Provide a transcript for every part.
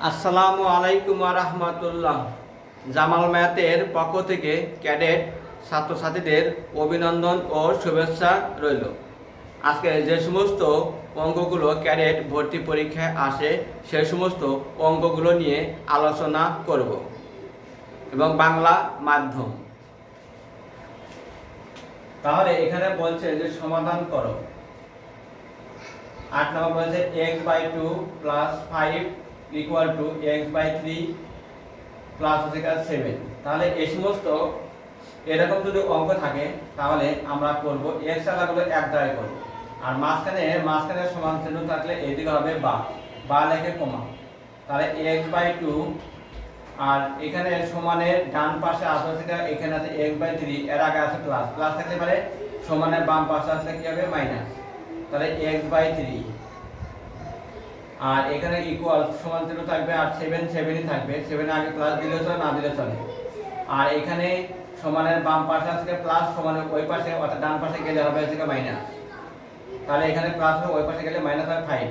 আসসালামু আলাইকুম রাহমাতুল্লাহ। জামাল ম্যাথের পক্ষ থেকে ক্যাডেট ছাত্রছাত্রীদের অভিনন্দন ও শুভেচ্ছা রইল। আজকে যে সমস্ত অঙ্কগুলো ক্যাডেট ভর্তি পরীক্ষায় আসে সে সমস্ত অঙ্কগুলো নিয়ে আলোচনা করব এবং বাংলা মাধ্যম। তাহলে এখানে বলছে যে সমাধান করো। 8 নম্বর বলছে x/2 + 5 = x/3 + 7। তাহলে এই সমস্ত এরকম যদি অঙ্ক থাকে তাহলে আমরা করব x আলাগুলো এক জায়গায় করব, আর মাঝখানে সমান চিহ্ন থাকলে এদিকে হবে বা লেখে কমা। তাহলে x/2 আর এখানে সমানের ডান পাশে আছে সেটা এখানে আছে x/3, এর আগে আছে প্লাস থাকলে মানে সমানের বাম পাশে আসলে কি হবে মাইনাস। তাহলে x/3 আর এখানে ইকুয়াল সমান চিহ্ন থাকবে আর 7ই থাকবে, 7 আগে প্লাস দিলে চলে না দিলে চলে। আর এখানে সমানের বাম পাশে আছে প্লাস, সমানের ওই পাশে অর্থাৎ ডান পাশে গেলে হবে আছে মাইনাস। তাহলে এখানে প্লাস হবে, ওই পাশে গেলে মাইনাস হবে 5।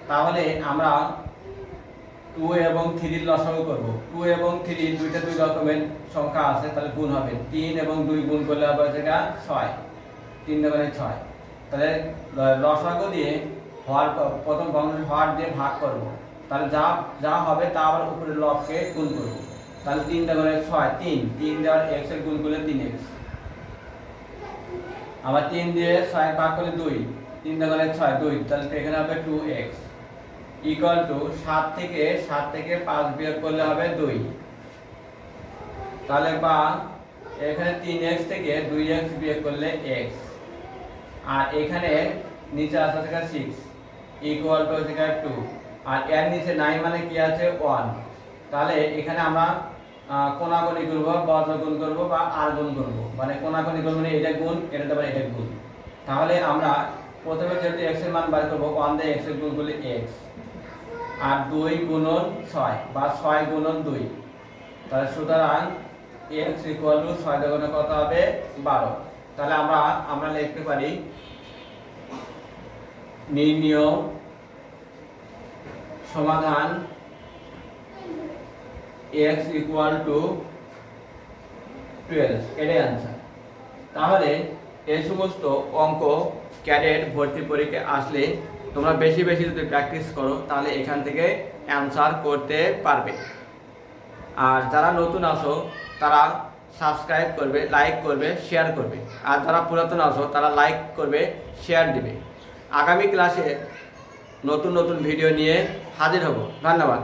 তাহলে আমরা 2 এবং 3 লসাগু করব। 2 এবং 3 দুইটা দুই রকমের সংখ্যা আছে, তাহলে গুণ হবে। 3 এবং 2 গুণ করলে হবে যেটা 6, 3 দুগুণে 6। তাহলে লসাগু দিয়ে প্রথম গণনা হর দিয়ে ভাগ করব। তাহলে যা হবে তা আবার উপরে লবকে গুণ করব। তাহলে 3 দুগুণে 6, 3 দেওয়ার x এর গুণ করলে 3x। আবার 3 দিয়ে 6 ভাগ করলে 2, 3 দুগুণে 6, 2। তাহলে এখানে হবে 2x ইকুয়াল টু 7 থেকে 5 বিয়োগ করলে হবে 2। তাহলে বা এখানে 3x থেকে 2x বিয়োগ করলে x। আর এখানে নিচে আছে 6 ইকুয়াল টু 2। আর এর নিচে নাই মানে কি আছে 1। তাহলে এখানে আমরা কোনাগুনি করব, বর্গ গুণ করব বা আর গুণ করব। মানে কোনাগুনি করব মানে এটা গুণ, এটা দেব এটা গুণ। তাহলে আমরা প্রথমে যেহেতু x এর মান বার করব, 1 দিয়ে x এর গুণ করলে x, আর 2 গুণন 6 বা 6 গুণন 2। তাহলে সুতরাং x ইকুয়াল টু 6 দ্বিগুণে কত হবে 12। তাহলে আমরা লিখতে পারি নির্ণয় সমাধান x ইকুয়াল টু 12, এটাই आंसर। তাহলে এই সমস্ত অঙ্ক ক্যাডেট ভর্তি পরীক্ষায় আসলে তোমরা বেশি যদি প্র্যাকটিস করো তাহলে এখান থেকে অ্যান্সার করতে পারবে। আর যারা নতুন আছো তারা সাবস্ক্রাইব করবে, লাইক করবে, শেয়ার করবে। আর যারা পুরাতন আছো তারা লাইক করবে, শেয়ার দিবে। আগামী ক্লাসে নতুন ভিডিও নিয়ে হাজির হব। ধন্যবাদ।